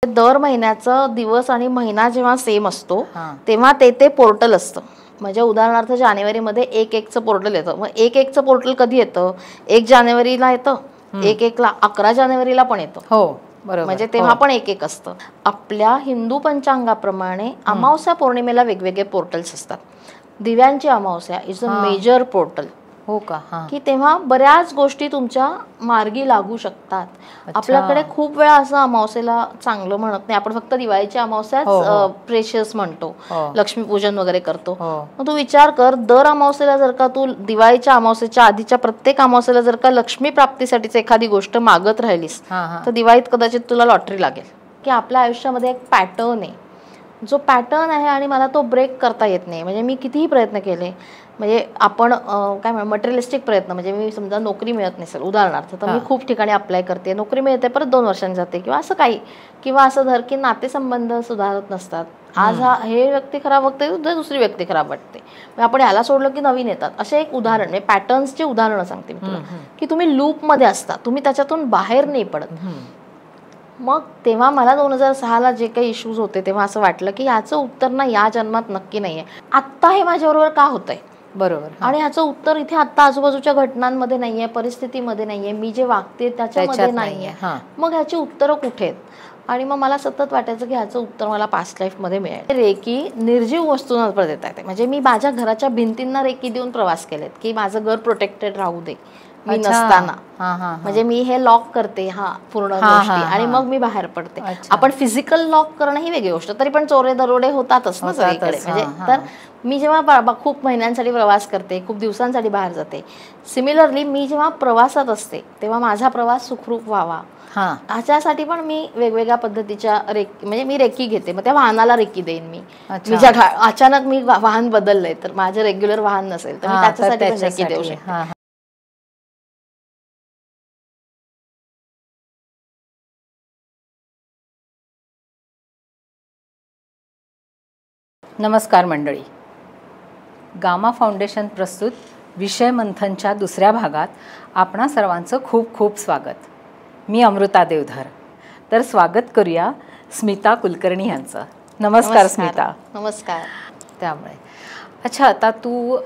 दर महिन्याचा दिवस आणि महिना जेव्हा सेम असतो तेव्हा ते पोर्टल असतं. म्हणजे उदाहरणार्थ जानेवारीमध्ये 1/1चं पोर्टल येतं. मग 1/1चं पोर्टल कधी येतं? 1 जानेवारीला येतं, 1/1ला 11 जानेवारीला पण येतं. हो बरोबर. म्हणजे तेव्हा पण 1/1 असतं. आपल्या हिंदू पंचांगाप्रमाणे अमावस्या पौर्णिमेला वेगवेगळे पोर्टल्स असतात. दिव्यांची अमावस्या इज अ मेजर पोर्टल. हो का? की तेव्हा बऱ्याच गोष्टी तुमच्या मार्गी लागू शकतात. आपल्याकडे खूप वेळा असं अमावस्येला चांगलं म्हणत नाही, आपण फक्त दिवाळीची अमावस्याच प्रेशियस म्हणतो, लक्ष्मीपूजन वगैरे करतो. मग तू विचार कर, दर अमावस्येला जर का तू दिवाळीच्या अमावस्येच्या आधीच्या प्रत्येक अमावस्येला जर का लक्ष्मी प्राप्तीसाठीच एखादी गोष्ट मागत राहिलीस तर दिवाळीत कदाचित तुला लॉटरी लागेल. की आपल्या आयुष्यामध्ये एक पॅटर्न आहे, जो पॅटर्न आहे आणि मला तो ब्रेक करता येत नाही. म्हणजे मी कितीही प्रयत्न केले, म्हणजे आपण काय म्हणू मटेरियलिस्टिक प्रयत्न, म्हणजे मी समजा नोकरी मिळत नसेल उदाहरणार्थ, तर मी खूप ठिकाणी अप्लाय करते, नोकरी मिळते, परत 2 वर्षांनी जाते किंवा असं काही, किंवा असं धर की नातेसंबंध सुधारत नसतात. आज हे व्यक्ती खराब वाटते, उद्या दुसरी व्यक्ती खराब वाटते, आपण ह्याला सोडलं की नवीन येतात. असे एक उदाहरण, म्हणजे पॅटर्न्सचे उदाहरणं सांगते मी तुला, की तुम्ही लूपमध्ये असता, तुम्ही त्याच्यातून बाहेर नाही पडत. मग तेव्हा मला 2006ला जे काही इश्यूज होते तेव्हा असं वाटलं की ह्याचं उत्तर ना या जन्मात नक्की नाहीये, आत्ता हे माझ्याबरोबर का होतंय. बरोबर. आणि ह्याचं उत्तर इथे आत्ता आजूबाजूच्या घटनांमध्ये नाहीये, परिस्थितीमध्ये नाहीये, मी जे वागते त्याच्यामध्ये नाहीये. मग ह्याची उत्तरं कुठे आहेत? आणि मग मला सतत वाटायचं की ह्याचं उत्तर मला पास्ट लाईफमध्ये मिळेल. रेकी निर्जीव वस्तूंवर देता येते. म्हणजे मी माझ्या घराच्या भिंतींना रेकी देऊन प्रवास केलेत की माझं घर प्रोटेक्टेड राहू दे मी नसताना. म्हणजे मी हे लॉक करते पूर्ण गोष्टी आणि मग मी बाहेर पडते. आपण फिजिकल लॉक करणं ही वेगळी गोष्ट, तरी पण चोरे दरोडे होतातच ना सगळीकडे. म्हणजे तर मी जेव्हा खूप महिन्यांसाठी प्रवास करते, खूप दिवसांसाठी बाहेर जाते, सिमिलरली मी जेव्हा प्रवासात असते तेव्हा माझा प्रवास सुखरूप व्हावा ह्याच्यासाठी पण मी वेगवेगळ्या पद्धतीच्या म्हणजे मी रेकी घेते. मग त्या वाहनाला रेकी देईन मी. अचानक मी वाहन बदललंय तर माझं रेग्युलर वाहन नसेल तर मी त्याच्यासाठी पण रेकी देऊ शकते. नमस्कार मंडळी, गामा फाउंडेशन प्रस्तुत विषय मंथनच्या दुसऱ्या भागात आपणा सर्वांचं खूप खूप स्वागत. मी अमृता देवधर. तर स्वागत करूया स्मिता कुलकर्णी यांचं. नमस्कार स्मिता. नमस्कार. त्यामुळे अच्छा, आता तू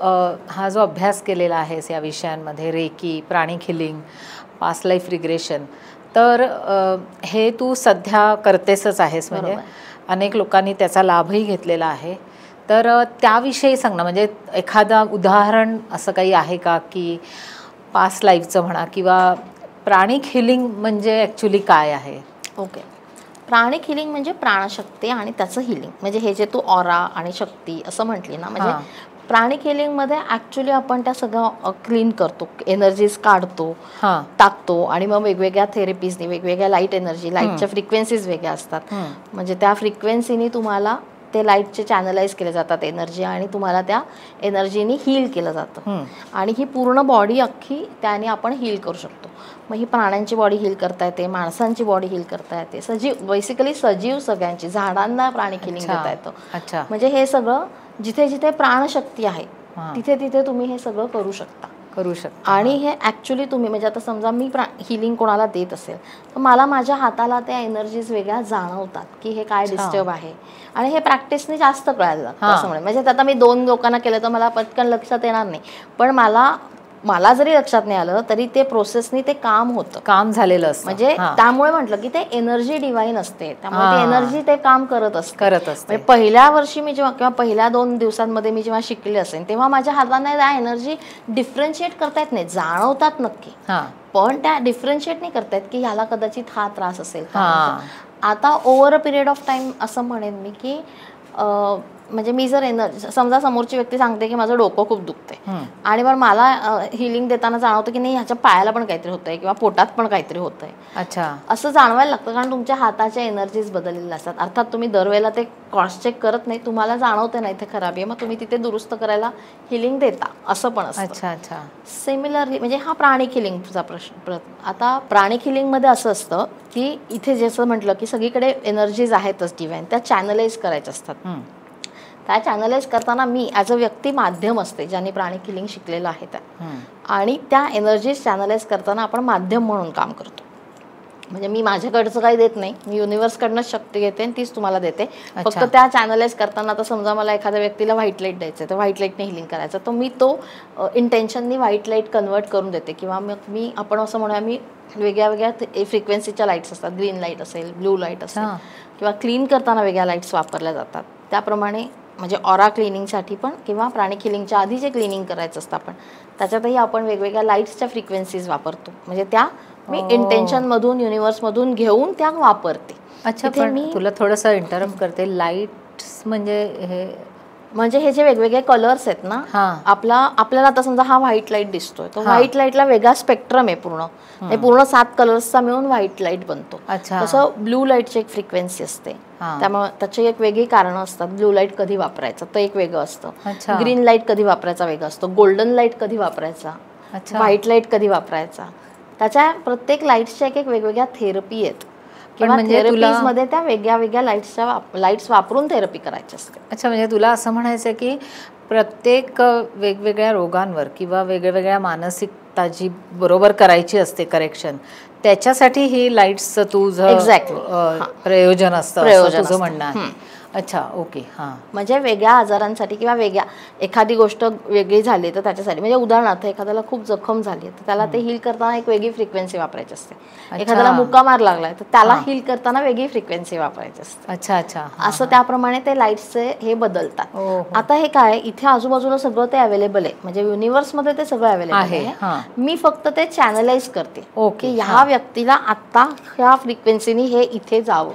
हा जो अभ्यास केलेला आहेस या विषयांमध्ये, रेकी, प्राणिक हिलिंग, पास्ट लाईफ रिग्रेशन, तर हे तू सध्या करतेसच आहेस. म्हणजे अनेक लोकांनी त्याचा लाभही घेतलेला आहे. तर त्याविषयी सांग ना, म्हणजे एखादा उदाहरण असं काही आहे का की पास्ट लाईफचं म्हणा, किंवा प्राणिक हिलिंग म्हणजे ॲक्च्युली काय आहे? ओके, प्राणिक हिलिंग म्हणजे प्राणशक्ती आणि त्याचं हिलिंग. म्हणजे हे जे तू ऑरा आणि शक्ती असं म्हटली ना, म्हणजे प्राणिक हिलिंगमध्ये ॲक्च्युली आपण त्या सगळं क्लीन करतो, एनर्जीज काढतो, टाकतो, आणि मग वेगवेगळ्या थेरपीजनी वेगवेगळ्या लाईट एनर्जी, लाईटच्या फ्रिक्वेन्सीज वेगळ्या असतात. म्हणजे त्या फ्रिक्वेन्सीनी तुम्हाला ते लाईटचे चॅनलाइज केले जातात एनर्जी, आणि तुम्हाला त्या एनर्जीनी हील केलं जातं. आणि ही पूर्ण बॉडी अख्खी त्याने आपण हील करू शकतो. मग ही प्राण्यांची बॉडी हील करता येते, माणसांची बॉडी हील करता येते, सजीव, बेसिकली सजीव सगळ्यांची, झाडांना प्राणिक हिलिंग देता येतं. म्हणजे हे सगळं जिथे जिथे प्राणशक्ती आहे तिथे तिथे तुम्ही हे सगळं करू शकता. आणि हे ॲक्च्युली तुम्ही, म्हणजे आता समजा मी हिलिंग कोणाला देत असेल तर मला माझ्या हाताला त्या एनर्जीज वेगळ्या जाणवतात की हे काय डिस्टर्ब आहे, आणि हे प्रॅक्टिसने जास्त कळायला लागतं. म्हणजे आता मी 2 लोकांना केलं तर मला पटकन लक्षात येणार नाही, पण मला जरी लक्षात नाही आलं तरी ते प्रोसेसनी ते काम झालेलं असतं. म्हणजे त्यामुळे म्हटलं की ते एनर्जी डिवाइन असते, त्यामुळे ते एनर्जी ते काम करत असते. पहिल्या वर्षी मी जेव्हा, किंवा पहिल्या 2 दिवसांमध्ये मी जेव्हा शिकले असेल तेव्हा माझ्या हातांना त्या एनर्जी डिफरन्शिएट करता येत नाही, जाणवतात नक्की, पण त्या डिफरन्शिएट नाही करता येत की ह्याला कदाचित हा त्रास असेल. आता over a period of time असं म्हणेन मी की म्हणजे मी जर समजा समोरची व्यक्ती सांगते की माझं डोकं खूप दुखतंय, आणि मग मला हिलिंग देताना जाणवतं की नाही ह्याच्या पायाला पण काहीतरी होतंय किंवा पोटात पण काहीतरी होतंय, असं जाणवायला लागतं, कारण तुमच्या हाताच्या एनर्जीज बदललेल्या असतात. अर्थात तुम्ही दरवेळेला ते क्रॉस चेक करत नाही, तुम्हाला जाणवते नाही ते खराब आहे, मग तुम्ही तिथे दुरुस्त करायला हिलिंग देता, असं पण असतं. सिमिलरली म्हणजे हा प्राणिक हिलिंगचा प्रश्न. आता प्राणिक हिलिंगमध्ये असं असतं की इथे जसं म्हटलं की सगळीकडे एनर्जीज आहेतच डिवाइन, त्या चॅनलाइज करायच्या असतात. त्या चॅनलाइज करताना मी ॲज अ व्यक्ती माध्यम असते ज्यांनी प्राणिक हिलिंग शिकलेलं आहे त्या, आणि त्या एनर्जीज चॅनलाइज करताना आपण माध्यम म्हणून काम करतो. म्हणजे मी माझ्याकडचं काही देत नाही, मी युनिव्हर्सकडनंच शक्ती घेते आणि तीच तुम्हाला देते. फक्त त्या चॅनलाइज करताना आता समजा मला एखाद्या व्यक्तीला व्हाईट लाईट द्यायचं तर व्हाईट लाईटने हिलिंग करायचं, तर मी तो इंटेन्शननी व्हाईट लाईट कन्वर्ट करून देते. किंवा मग आपण असं म्हणूया मी वेगळ्या वेगळ्या फ्रिक्वेन्सीच्या लाईट्स असतात, ग्रीन लाईट असेल, ब्लू लाईट असेल, किंवा क्लीन करताना वेगळ्या लाईट्स वापरल्या जातात. त्याप्रमाणे म्हणजे ऑरा क्लिनिंगसाठी पण किंवा प्राणिक हिलिंगच्या आधी जे क्लिनिंग करायचं असतं आपण त्याच्यातही आपण वेगवेगळ्या लाईट्सच्या फ्रिक्वेन्सीज वापरतो. म्हणजे त्या मी इंटेन्शनमधून युनिव्हर्समधून घेऊन त्या वापरते. अच्छा, पण मी तुला थोडंसं इंटरप्ट करते. लाईट्स म्हणजे हे जे वेगवेगळे कलर्स आहेत ना, आपल्याला आता समजा हा व्हाईट लाईट दिसतोय, तर व्हाईट लाईटला वेगळा स्पेक्ट्रम आहे पूर्ण 7 कलर्सचा मिळून व्हाईट लाईट बनतो. तसं ब्लू लाईटची एक फ्रिक्वेन्सी असते, त्यामुळे त्याची एक वेगळी कारणं असतात. ब्लू लाईट कधी वापरायचं तर एक वेगळं असतं, ग्रीन लाईट कधी वापरायचा वेगळं असतं, गोल्डन लाईट कधी वापरायचा, व्हाईट लाईट कधी वापरायचा. त्याच्या प्रत्येक लाईट्सच्या एक वेगवेगळ्या थेरपी आहेत किंवा थेरपीजमध्ये त्या वेगळ्या वेगळ्या लाईट्स वापरून थेरपी करायची असते. अच्छा, म्हणजे तुला असं म्हणायचं की प्रत्येक वेगवेगळ्या रोगांवर किंवा वेगवेगळ्या मानसिकता जी बरोबर करायची असते करेक्शन, त्याच्यासाठी ही लाईट्सचं तुझं प्रयोजन असतं, तुझं म्हणणं आहे. अच्छा, ओके. हां, म्हणजे वेगळ्या आजारांसाठी किंवा वेगळ्या एखादी गोष्ट वेगळी झाली तर त्याच्यासाठी, म्हणजे उदाहरणार्थ एखाद्याला खूप जखम झाली तर त्याला ते हील करताना एक वेगळी फ्रिक्वेन्सी वापरायची असते. एखाद्याला मुका मार लागलाय तर त्याला हील करताना वेगळी फ्रिक्वेन्सी वापरायची असते. अच्छा अच्छा, असं त्याप्रमाणे ते लाईट्सचे हे बदलतात. आता हे काय, इथे आजूबाजूला सगळं ते अवेलेबल आहे, म्हणजे युनिव्हर्समध्ये ते सगळं अवेलेबल आहे. मी फक्त ते चॅनलाइज करते की ह्या व्यक्तीला आता ह्या फ्रिक्वेन्सीनी हे इथे जावं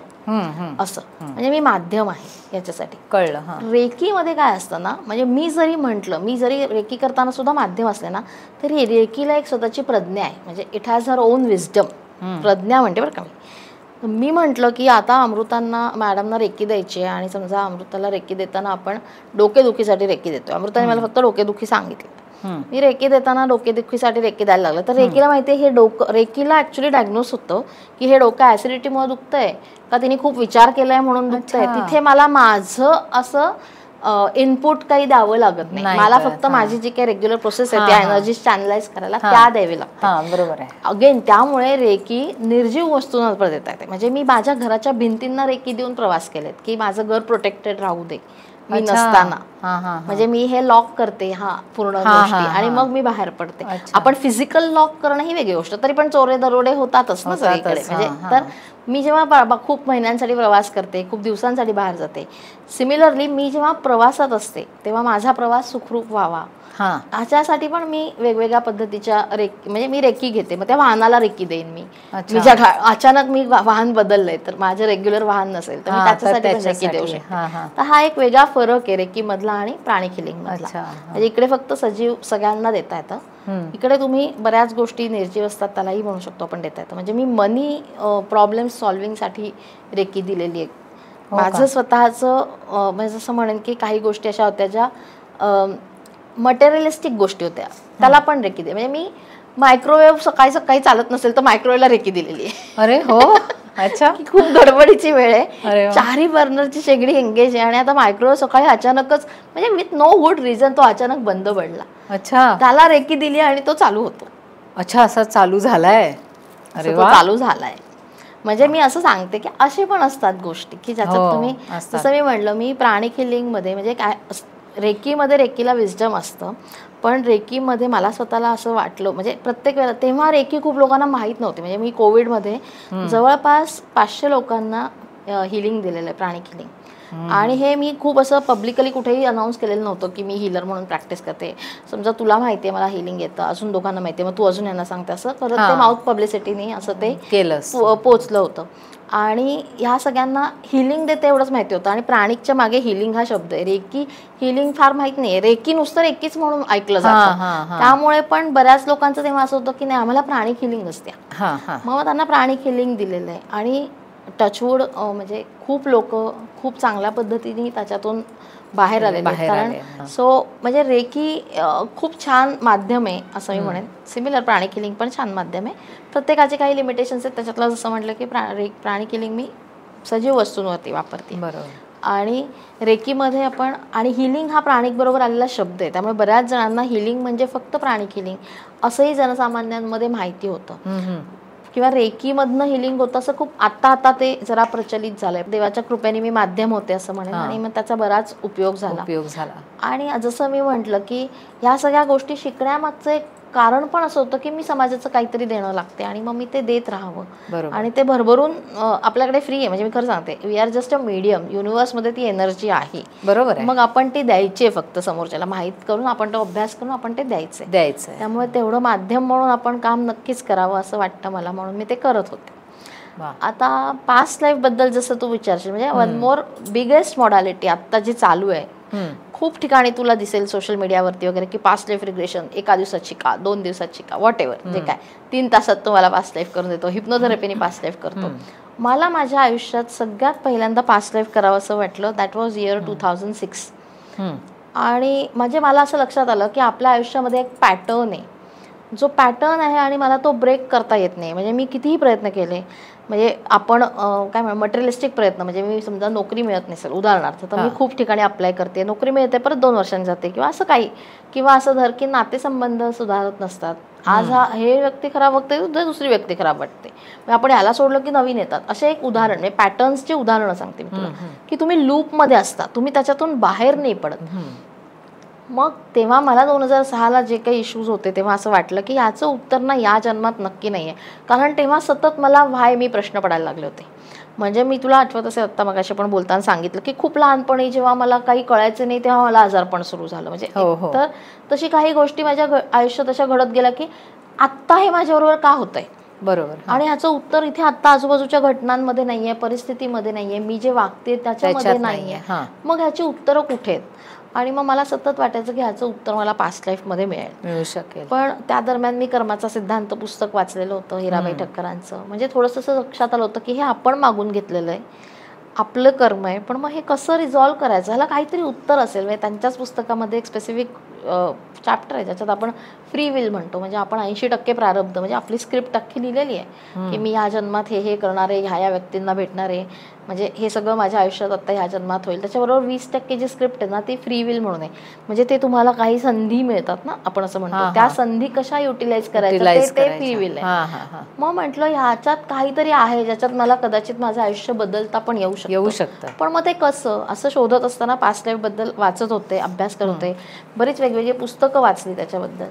असं. म्हणजे मी माध्यम आहे याच्यासाठी. कळलं. रेकीमध्ये काय असतं ना, म्हणजे मी जरी रेकी करताना सुद्धा माध्यम असले ना, तरी रेकीला एक स्वतःची प्रज्ञा आहे. म्हणजे it has her own wisdom. Pragya म्हणते बरं का मी म्हटलं की आता अमृतांना मॅडमना रेकी द्यायची आहे आणि समजा अमृताला रेकी देताना आपण डोकेदुखीसाठी रेकी देतोय. अमृताने मला फक्त डोकेदुखी सांगितली, मी रेकी देताना डोकेदुखीसाठी रेकी द्यायला लागलं, तर रेकीला माहिती आहे हे रेकीला ऍक्च्युली डायग्नोस होतं की हे डोकं ऍसिडिटीमुळे दुखतंय का तिने खूप विचार केलाय म्हणून दुखतंय. तिथे मला माझं असं इनपुट काही द्यावं लागत नाही. मला फक्त माझी जी काही रेग्युलर प्रोसेस आहे त्या एनर्जी चॅनलाइज करायला त्या द्यावी लागतात. बरोबर आहे. अगेन त्यामुळे रेकी निर्जीव वस्तूंवर देता येते. म्हणजे मी माझ्या घराच्या भिंतींना रेकी देऊन प्रवास केलेत की माझं घर प्रोटेक्टेड राहू दे मी नसताना. म्हणजे मी हे लॉक करते पूर्ण गोष्टी आणि मग मी बाहेर पडते. आपण फिजिकल लॉक करणं ही वेगळी गोष्ट, तरी पण चोरे दरोडे होतातच ना सगळीकडे. म्हणजे तर मी जेव्हा खूप महिन्यांसाठी प्रवास करते, खूप दिवसांसाठी बाहेर जाते, सिमिलरली मी जेव्हा प्रवासात असते तेव्हा माझा प्रवास सुखरूप व्हावा ह्याच्यासाठी पण मी वेगवेगळ्या पद्धतीच्या म्हणजे मी रेकी घेते. मग त्या वाहनाला रेकी देईन मी अचानक मी वाहन बदललंय तर माझं रेग्युलर वाहन नसेल तर मी त्याच्यासाठी पण रेकी देऊ शकते. तर हा एक वेगळा फरक आहे रेकी मधला आणि प्राणिक हिलिंग मधला. म्हणजे इकडे फक्त सजीव सगळ्यांना देता येतं, इकडे तुम्ही बऱ्याच गोष्टी निर्जीव असतात त्यालाही म्हणू शकतो आपण देता येतं. म्हणजे मी मनी प्रॉब्लेम सॉल्व्हिंग साठी रेकी दिलेली आहे. माझं स्वतःचं म्हणजे जसं म्हणेन की काही गोष्टी अशा होत्या ज्या मटेरियलिस्टिक गोष्टी होत्या त्याला पण रेकी दे. म्हणजे मी मायक्रोवेव्ह सकाळी सकाळी चालत नसेल तर मायक्रोवेव्हला रेकी दिलेली आहे. अरे हो, अच्छा. खूप गडबडीची वेळ आहे, 4 बर्नरची शेगडी एंगेज आहे आणि आता मायक्रोवेव्ह सकाळी अचानकच म्हणजे विथ नो गुड रिझन तो अचानक बंद पडला. अच्छा, त्याला रेकी दिली आणि तो चालू होतो. अच्छा, असा चालू झालाय. अरे वा, चालू झालाय. म्हणजे मी असं सांगते की असे पण असतात गोष्टी की ज्याच्यात तुम्ही जसं मी म्हणलं मी प्राणिक हिलिंग मध्ये म्हणजे काय रेकीमध्ये रेकीला विजडम असतं, पण रेकीमध्ये मला स्वतःला असं वाटलं म्हणजे प्रत्येक वेळेला तेव्हा रेकी खूप लोकांना माहीत नव्हती. म्हणजे मी कोविडमध्ये जवळपास 500 लोकांना हिलिंग दिलेलं आहे, प्राणिक हिलिंग. आणि हे मी खूप असं पब्लिकली कुठेही अनाऊन्स केलेलं नव्हतं की मी हिलर म्हणून प्रॅक्टिस करते. समजा तुला माहिती आहे मला हिलिंग येतं, अजून दोघांना माहिती आहे, मग तू अजून यांना सांगते, असं करत ते माउथ पब्लिसिटीने असं ते केलं पोचलं होतं. आणि ह्या सगळ्यांना हिलिंग देते एवढंच माहिती होतं. आणि प्राणिकच्या मागे हिलिंग हा शब्द आहे, रेकी हिलिंग फार माहित नाही. रेकी नुसतं रेकीच म्हणून ऐकलं जातं, त्यामुळे पण बऱ्याच लोकांचं तेव्हा असं होतं की नाही आम्हाला प्राणिक हिलिंग असते. मग त्यांना प्राणिक हिलिंग दिलेलं आहे आणि टचवूड म्हणजे खूप लोक खूप चांगल्या पद्धतीने त्याच्यातून बाहेर आलेले आहेत. कारण म्हणजे रेकी खूप छान माध्यम आहे असं मी म्हणेन. सिमिलर प्राणिक हिलिंग पण छान माध्यम आहे. प्रत्येकाचे काही लिमिटेशन्स आहेत. त्याच्यातलं जसं म्हटलं की प्राणिक हिलिंग मी सजीव वस्तूंवरती वापरते. बरोबर. आणि रेकीमध्ये आपण आणि हिलिंग हा प्राणिक बरोबर आलेला शब्द आहे, त्यामुळे बऱ्याच जणांना हिलिंग म्हणजे फक्त प्राणिक हिलिंग असंही जनसामान्यांमध्ये माहिती होतं किंवा रेकीमधनं हिलिंग होतं असं खूप आता ते जरा प्रचलित झालंय. देवाच्या कृपेने मी माध्यम होते असं म्हणेन आणि मग त्याचा बराच उपयोग झाला. आणि जसं मी म्हटलं की ह्या सगळ्या गोष्टी शिकण्यामागचं एक कारण पण असं होतं की मी समाजाचं काहीतरी देणं लागते आणि मग मी ते देत राहावं आणि ते भरभरून आपल्याकडे फ्री आहे. म्हणजे मी खरं सांगते, we are just a medium. युनिव्हर्समध्ये ती एनर्जी आहे, बरोबर. मग आपण ती द्यायची फक्त समोरच्याला माहीत करून, आपण तो अभ्यास करून आपण ते द्यायचं. त्यामुळे तेवढं माध्यम म्हणून आपण काम नक्कीच करावं असं वाटतं मला, म्हणून मी ते करत होते. आता पास्ट लाईफ बद्दल जसं तू विचारशील, म्हणजे वन मोर बिगेस्ट मॉडॅलिटी आत्ता जी चालू आहे, खूप ठिकाणी तुला दिसेल सोशल मीडियावरती वगैरे की पास्ट लाईफ रिग्रेशन 1 दिवसाची का 2 दिवसाची का वॉट एव्हर, जे काय 3 तासात तुम्हाला पास्ट लाईफ करून देतो, हिप्नोथेरपीने पास्ट लाईफ करतो. मला माझ्या आयुष्यात सगळ्यात पहिल्यांदा पास्ट लाईफ करावं असं वाटलं, दॅट वॉज इयर 2006. आणि म्हणजे मला असं लक्षात आलं की आपल्या आयुष्यामध्ये एक पॅटर्न आहे, जो पॅटर्न आहे आणि मला तो ब्रेक करता येत नाही. म्हणजे मी कितीही प्रयत्न केले, म्हणजे आपण काय म्हणू मटेरियलिस्टिक प्रयत्न, म्हणजे मी समजा नोकरी मिळत नसेल उदाहरणार्थ, तर मी खूप ठिकाणी अप्लाय करते, नोकरी मिळते, परत 2 वर्षांनी जाते किंवा असं काही, किंवा असं धर की नातेसंबंध सुधारत नसतात. आज हे व्यक्ती खराब वाटते, उद्या दुसरी व्यक्ती खराब वाटते, आपण ह्याला सोडलं की नवीन येतात. असे एक उदाहरण, म्हणजे पॅटर्न्सचे उदाहरणं सांगते मी तुला, की तुम्ही लूपमध्ये असता, तुम्ही त्याच्यातून बाहेर नाही पडत. मग तेव्हा मला 2006ला जे काही इश्यूज होते तेव्हा असं वाटलं की याचं उत्तर ना या जन्मात नक्की नाही आहे. कारण तेव्हा सतत मला व्हाय मी प्रश्न पडायला लागले होते. म्हणजे मी तुला आठवत असेल आत्ता मगाशी पण बोलताना सांगितलं की खूप लहानपणी जेव्हा मला काही कळायचं नाही तेव्हा मला आजारपण सुरू झालं. म्हणजे तर तशी काही गोष्टी माझ्या आयुष्यात अशा घडत गेल्या की आत्ता हे माझ्याबरोबर का होतंय. बरोबर. आणि ह्याचं उत्तर इथे आत्ता आजूबाजूच्या घटनांमध्ये नाहीये, परिस्थितीमध्ये नाहीये, मी जे वागते त्याच्यामध्ये नाहीये. मग ह्याची उत्तरं कुठे आहेत. आणि मग मला सतत वाटायचं की ह्याचं उत्तर मला पास्ट लाईफमध्ये मिळू शकेल. पण त्या दरम्यान मी कर्माचा सिद्धांत पुस्तक वाचलेलं होतं हिराबाई ठक्करांचं. म्हणजे थोडंसं असं लक्षात आलं होतं की हे आपण मागून घेतलेलं आहे, आपलं कर्म आहे, पण मग हे कसं रिझॉल्व करायचं, ह्याला काहीतरी उत्तर असेल. म्हणजे त्यांच्याच पुस्तकामध्ये एक स्पेसिफिक चॅप्टर आहे ज्याच्यात आपण फ्री विल म्हणतो. म्हणजे आपण 80% प्रारब्ध, म्हणजे आपली स्क्रिप्ट अख्खी लिहिलेली आहे की मी ह्या जन्मात हे करणार आहे, ह्या व्यक्तींना भेटणार आहे, म्हणजे हे सगळं माझ्या आयुष्यात आता ह्या जन्मात होईल. त्याच्याबरोबर 20% जी स्क्रिप्ट आहे ना ती फ्री विल म्हणून आहे. म्हणजे ते तुम्हाला काही संधी मिळतात ना, आपण असं म्हणतो, त्या संधी कशा युटिलाइज करायच्या ते फ्री विल आहे. मग म्हटलं ह्याच्यात काहीतरी आहे ज्याच्यात मला कदाचित माझं आयुष्य बदलता पण येऊ शकतं. पण मग ते कसं, असं शोधत असताना पास्ट लाईफ बद्दल वाचत होते, अभ्यास करत होते, बरीच वेगवेगळी पुस्तकं वाचली त्याच्याबद्दल,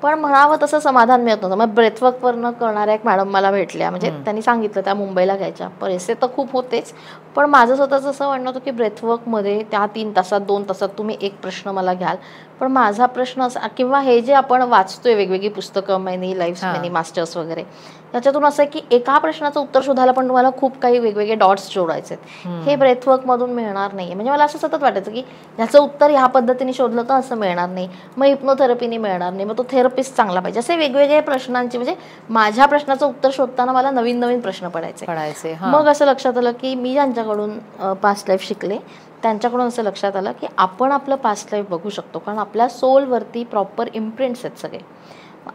पण म्हणावं तसं समाधान मिळत नव्हतं. मग ब्रेथवर्कवरनं करणाऱ्या एक मॅडम मला भेटल्या. म्हणजे त्यांनी सांगितलं त्या मुंबईला घ्यायच्या, पैसे तर खूप होतेच, पण माझं स्वतःचं असं म्हणणं होतं की ब्रेथवर्कमध्ये त्या 3 तासात 2 तासात तुम्ही एक प्रश्न मला घ्याल, पण माझा प्रश्न असा, किंवा हे जे आपण वाचतोय वेगवेगळी पुस्तकं, मेनी लाईफ्स मेनी मास्टर्स वगैरे, त्याच्यातून असं आहे की एका प्रश्नाचं उत्तर शोधायला पण तुम्हाला खूप काही वेगवेगळे डॉट्स जोडायचे आहेत. हे ब्रेथवर्कमधून मिळणार नाही. म्हणजे मला असं सतत वाटायचं की ह्याचं उत्तर ह्या पद्धतीने शोधलं तर असं मिळणार नाही, मग हिप्नोथेरपीने मिळणार नाही, मग तो थेरपिस्ट चांगला पाहिजे, असे वेगवेगळे प्रश्नांची, म्हणजे माझ्या प्रश्नाचं उत्तर शोधताना मला नवीन नवीन प्रश्न पडायचे. मग असं लक्षात आलं की मी ज्यांच्याकडून पास्ट लाईफ शिकले त्यांच्याकडून असं लक्षात आलं की आपण आपलं पास्ट लाईफ बघू शकतो, कारण आपल्या सोलवरती प्रॉपर इम्प्रिंट्स आहेत सगळे.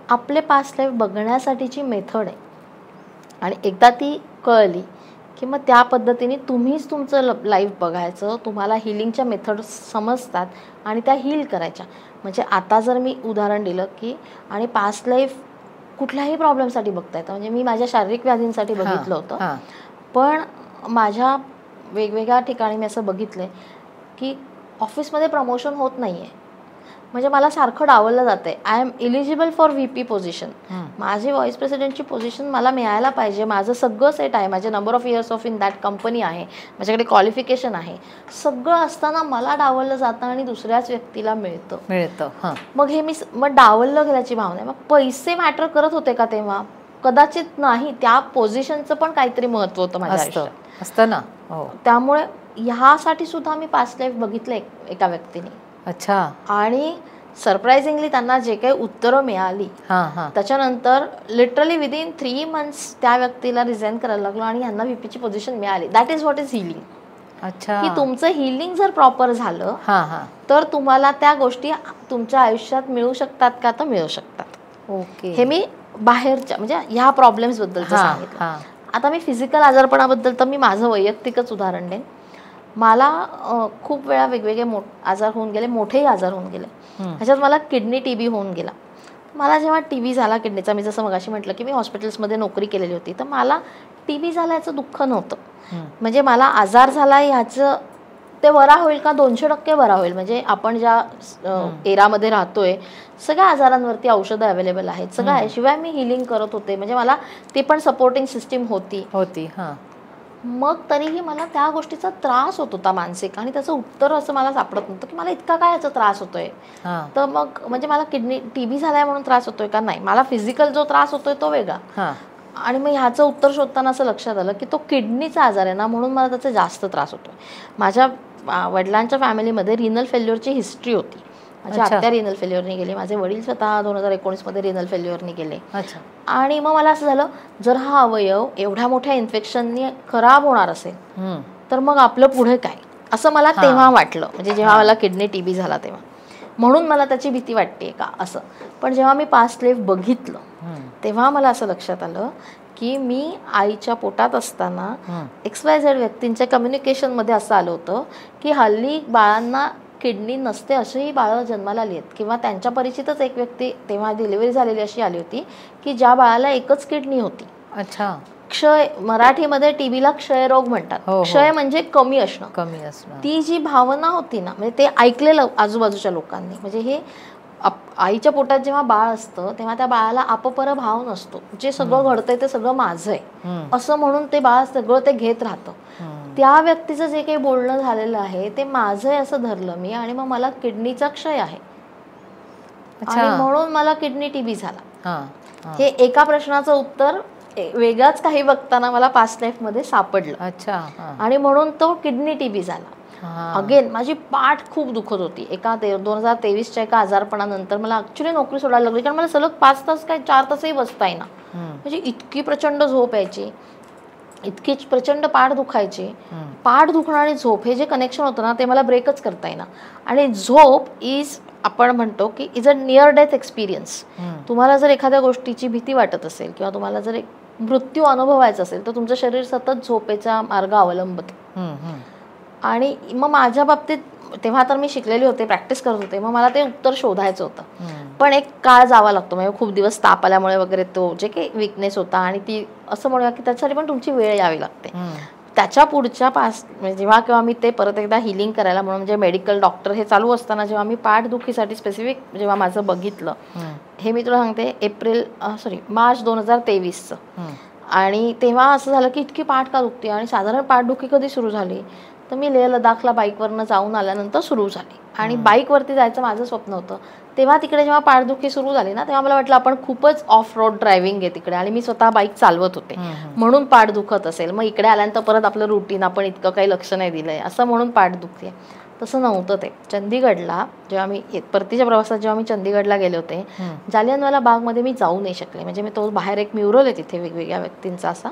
आपले पास्ट लाईफ बघण्यासाठीची मेथड आहे, आणि एकदा ती कळली की मग त्या पद्धतीने तुम्हीच तुमचं लाईफ बघायचं. तुम्हाला हिलिंगच्या मेथड समजतात आणि त्या हील करायच्या. म्हणजे आता जर मी उदाहरण दिलं की, आणि पास्ट लाईफ कुठल्याही प्रॉब्लेमसाठी बघता येतं. म्हणजे मी माझ्या शारीरिक व्याधींसाठी बघितलं होतं, पण माझ्या वेगवेगळ्या ठिकाणी मी असं बघितलं की ऑफिसमध्ये प्रमोशन होत नाही आहे. म्हणजे मला सारखं डावललं जातं आहे, I am eligible for VP position, माझी व्हाईस प्रेसिडेंटची पोझिशन मला मिळायला पाहिजे, माझं सगळं सेट आहे, माझे number of years of in that company आहे, माझ्याकडे क्वालिफिकेशन आहे, सगळं असताना मला डावललं जातं आणि दुसऱ्याच व्यक्तीला मिळतं. मग हे मग डावललं गेल्याची भावना आहे. मग पैसे मॅटर करत होते का तेव्हा? कदाचित नाही. त्या पोझिशनचं पण काहीतरी महत्त्व होतं माझ्या आयुष्यात असतं ना. त्यामुळे ह्यासाठी सुद्धा मी पास्ट लाईफ बघितलं एका व्यक्तीने. अच्छा. आणि सरप्राइझिंगली त्यांना जे काही उत्तरं मिळाली त्याच्यानंतर लिटरली विदिन 3 months त्या व्यक्तीला रिझाईन करायला लागलो आणि यांना VPची पोझिशन मिळाली. That is what is healing. अच्छा. की तुमचं हिलिंग जर प्रॉपर झालं तर तुम्हाला त्या गोष्टी तुमच्या आयुष्यात मिळू शकतात का? तर मिळू शकतात. ओके. हे मी बाहेरच्या म्हणजे ह्या प्रॉब्लेम्स बद्दलचं सांगितलं. आता मी फिजिकल आजारपणाबद्दल तर मी माझं वैयक्तिकच उदाहरण देईन. मला खूप वेळा वेगवेगळे आजार होऊन गेले, मोठेही आजार होऊन गेले. ह्याच्यात मला किडनी TB होऊन गेला. मला जेव्हा TB झाला किडनीचा, मी जसं मगाशी म्हटलं की मी हॉस्पिटल्समध्ये नोकरी केलेली होती, तर मला TB झाला याचं दुःख नव्हतं. म्हणजे मला आजार झाला ह्याचं ते बरा होईल का 200% बरा होईल. म्हणजे आपण ज्या एरामध्ये राहतोय सगळ्या आजारांवरती औषधं अवेलेबल आहेत, सगळं आहे. शिवाय मी हिलिंग करत होते, म्हणजे मला ती पण सपोर्टिंग सिस्टीम होती. मग तरीही मला त्या गोष्टीचा त्रास होत होता मानसिक, आणि त्याचं उत्तर असं मला सापडत नव्हतं की मला इतका काय याचा त्रास होतोय. तर मग म्हणजे मला TB झालाय म्हणून त्रास होतोय का, नाही, मला फिजिकल जो त्रास होतोय तो वेगळा. आणि मग ह्याचं उत्तर शोधताना असं लक्षात आलं की तो किडनीचा आजार आहे ना, म्हणून मला त्याचा जास्त त्रास होतोय. माझ्या वडिलांच्या फॅमिलीमध्ये रिनल फेल्युअरची हिस्ट्री होती. माझी आत्या रिनल फेल्युअरने गेली, माझे वडील स्वतः 2019 मध्ये रिनल फेल्युअरने गेले. आणि मग मला असं झालं, जर हा अवयव एवढ्या मोठ्या इन्फेक्शनने खराब होणार असेल तर मग आपलं पुढे काय, असं मला तेव्हा वाटलं. म्हणजे जेव्हा मला किडनी TB झाला तेव्हा, म्हणून मला त्याची भीती वाटते का असं. पण जेव्हा मी पास्ट लाईफ बघितलं तेव्हा मला असं लक्षात आलं की मी आईच्या पोटात असताना XYZ व्यक्तींच्या कम्युनिकेशनमध्ये असं आलं होतं की हल्ली बाळांना किडनी नसते असेही बाळं जन्माला आली आहेत, किंवा त्यांच्या परिचितच एक व्यक्ती तेव्हा डिलिव्हरी झालेली अशी आली होती की ज्या बाळाला एकच किडनी होती. क्षय, मराठीमध्ये TBला क्षयरोग म्हणतात. क्षय म्हणजे कमी असणं. ती जी भावना होती ना, म्हणजे ते ऐकलेलं आजूबाजूच्या लोकांनी. म्हणजे हे आईच्या पोटात जेव्हा बाळ असतं तेव्हा त्या बाळाला अपपर भाव नसतो, जे सगळं घडतंय ते सगळं माझं आहे असं म्हणून ते बाळ सगळं ते घेत राहतं. त्या व्यक्तीचं जे काही बोलणं झालेलं आहे ते माझं आहे असं धरलं मी, आणि मग मला किडनीचा क्षय आहे आणि म्हणून मला किडनी TB झाला. हे एका प्रश्नाचं उत्तर वेगळाच काही बघताना मला पास्ट लाईफ मध्ये सापडलं. आणि म्हणून तो किडनी TB झाला. अगेन माझी पाठ खूप दुखत होती. 2023च्या एका आजारपणानंतर मला ऍक्च्युली नोकरी सोडायला लागली, कारण मला सलग 5 तास काय 4 तासही बसता येईना. म्हणजे इतकी प्रचंड झोप यायची, इतकी प्रचंड पाठ दुखायची. पाठ दुखणं आणि झोप हे जे कनेक्शन होतं ना ते मला ब्रेकच करता येईना. आणि झोप आपण म्हणतो की is a near death experience. तुम्हाला जर एखाद्या गोष्टीची भीती वाटत असेल किंवा तुम्हाला जर एक मृत्यू अनुभवायचा असेल तर तुमचं शरीर सतत झोपेचा मार्ग अवलंबतं. आणि मग माझ्या बाबतीत तेव्हा तर मी शिकलेली होते, प्रॅक्टिस करत होते, मग मला ते उत्तर शोधायचं होतं. पण एक काळ जावा लागतो, म्हणजे खूप दिवस ताप आल्यामुळे वगैरे तो जे काही विकनेस होता, आणि ती असं म्हणूया की त्याच्यासाठी पण तुमची वेळ यावी लागते. त्याच्या पुढच्या जेव्हा केव्हा मी ते परत एकदा हिलिंग करायला म्हणून, म्हणजे मेडिकल डॉक्टर हे चालू असताना जेव्हा मी पाठदुखीसाठी स्पेसिफिक जेव्हा माझं बघितलं, हे मी तुला सांगते मार्च 2023चं. आणि तेव्हा असं झालं की इतकी पाठ का दुखते, आणि साधारण पाठदुखी कधी सुरू झाली तर मी लेह लडाखला बाईकवरनं जाऊन आल्यानंतर सुरू झाली. आणि बाईकवरती जायचं माझं स्वप्न होतं. तेव्हा तिकडे जेव्हा पाठदुखी सुरू झाली ना तेव्हा मला वाटलं आपण खूपच ऑफ रोड ड्रायव्हिंग आहे तिकडे, आणि मी स्वतः बाईक चालवत होते म्हणून पाठ दुखत असेल. मग इकडे आल्यानंतर परत आपलं रुटीन, आपण इतकं काही लक्ष नाही दिलंय असं म्हणून पाठ दुखते. तसं नव्हतं ते. चंदीगडला जेव्हा मी परतीच्या प्रवासात जेव्हा मी चंदीगडला गेले होते, जालियनवाला बागमध्ये मी जाऊ नाही शकले. म्हणजे मी तो बाहेर एक म्युरल आहे तिथे वेगवेगळ्या व्यक्तींचा असा,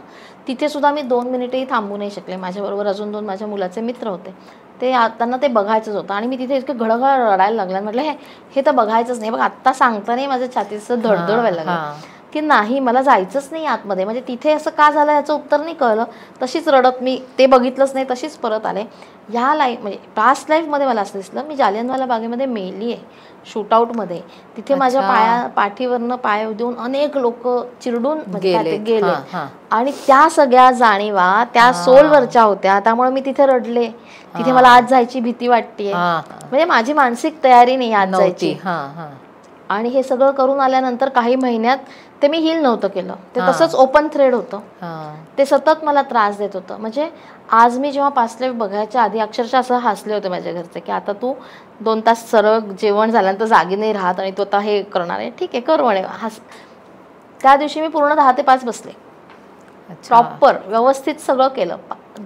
तिथे सुद्धा मी 2 मिनिटही थांबू नाही शकले. माझ्याबरोबर अजून 2 माझ्या मुलाचे मित्र होते, त्यांना ते बघायचंच होतं. आणि मी तिथे इतकं घडघड रडायला लागलं. म्हटलं हे तर बघायचंच नाही. बघ आत्ता सांगता नाही माझ्या छातीचं धडधड व्हायला लागलं की नाही मला जायचंच नाही आतमध्ये. म्हणजे तिथे असं का झालं याचं उत्तर नाही कळलं. तशीच रडत मी ते बघितलंच नाही, तशीच परत आले. ह्या म्हणजे पास्ट लाईफमध्ये मला असं दिसलं मी जालियनवाला बागेमध्ये मेली आहे शूटआउटमध्ये. तिथे माझ्या पाठीवरनं पाय देऊन अनेक लोक चिरडून गेले. आणि त्या सगळ्या जाणीवा त्या सोलवरच्या होत्या, त्यामुळे मी तिथे रडले. तिथे मला आज जायची भीती वाटतेय. म्हणजे माझी मानसिक तयारी नाही आज जायची. आणि हे सगळं करून आल्यानंतर काही महिन्यात ते मी हील नव्हतं केलं, ते तसंच ओपन थ्रेड होतं. ते सतत मला त्रास देत होतं. म्हणजे आज मी जेव्हा पास्ट लाईफ बघायच्या आधी अक्षरशः असं हसले होते माझ्या घरचे की आता तू 2 तास सरळ जेवण झाल्यानंतर जागी नाही राहत आणि तू आता हे करणार आहे, ठीक आहे कर म्हणे. त्या दिवशी मी पूर्ण 10 ते 5 बसले, प्रॉपर व्यवस्थित सगळं केलं,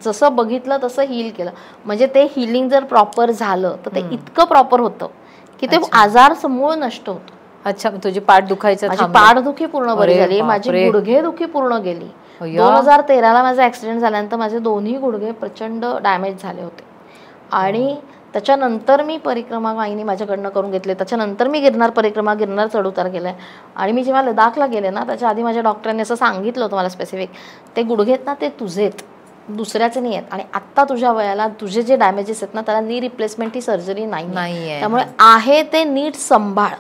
जसं बघितलं तसं हील केलं. म्हणजे ते हिलिंग जर प्रॉपर झालं तर ते इतकं प्रॉपर होतं की ते आजार समूळ नष्ट होतो. अच्छा, तुझी पाठ दुखायचं, माझी पाठदुखी पूर्ण बरी झाली, माझी गुडघेदुखी पूर्ण गेली. 2013ला माझा ऍक्सिडेंट झाल्यानंतर माझे दोन्ही गुडघे प्रचंड डॅमेज झाले होते. आणि त्याच्यानंतर मी परिक्रमा आईने माझ्याकडनं करून घेतले. त्याच्यानंतर मी गिरनार चढउतार केलाय. आणि मी जेव्हा लडाखला गेले ना त्याच्या आधी माझ्या डॉक्टरांनी असं सांगितलं होतं मला स्पेसिफिक, ते गुडघेत ना ते तुझेत, दुसऱ्याचे नाही आहेत. आणि आत्ता तुझ्या वयाला तुझे जे डॅमेजेस आहेत ना त्याला नी रिप्लेसमेंट ही सर्जरी नाही, त्यामुळे आहे ते नीट सांभाळ.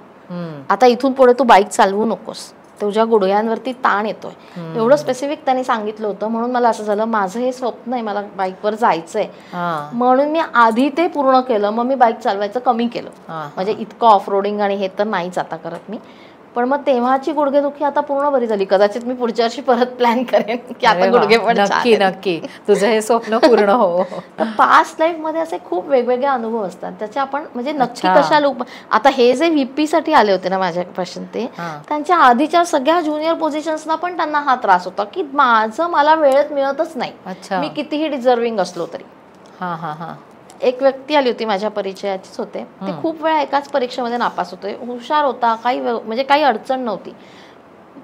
आता इथून पुढे तू बाईक चालवू नकोस, तुझ्या गुडघ्यांवरती ताण येतोय, एवढं स्पेसिफिक त्यांनी सांगितलं होतं. म्हणून मला असं झालं, माझं हे स्वप्न आहे, मला बाईकवर जायचंय, म्हणून मी आधी ते पूर्ण केलं. मग मी बाईक चालवायचं कमी केलं, म्हणजे इतकं ऑफ रोडिंग आणि हे तर नाहीच आता करत मी. पण मग तेव्हाची गुडघेदुखी आता पूर्ण बरी झाली. कदाचित मी पुढच्या वर्षी परत प्लॅन करेन की आता गुडघे पण नक्की नक्की तुझं हे स्वप्न पूर्ण हो. तर पास्ट लाईफ मध्ये असे खूप वेगवेगळे अनुभव असतात, त्याचे आपण म्हणजे नक्की कशा लोक. आता हे जे व्हीपी साठी आले होते ना माझ्यापासून, ते त्यांच्या आधीच्या सगळ्या ज्युनियर पोझिशन्सना पण त्यांना हा त्रास होता की मला वेळेत मिळतच नाही, मी कितीही डिझर्विंग असलो तरी. एक व्यक्ती आली होती माझ्या परिचयाचीच होते, ते खूप वेळा एकाच परीक्षेमध्ये नापास होते, हुशार होता, म्हणजे काही अडचण नव्हती,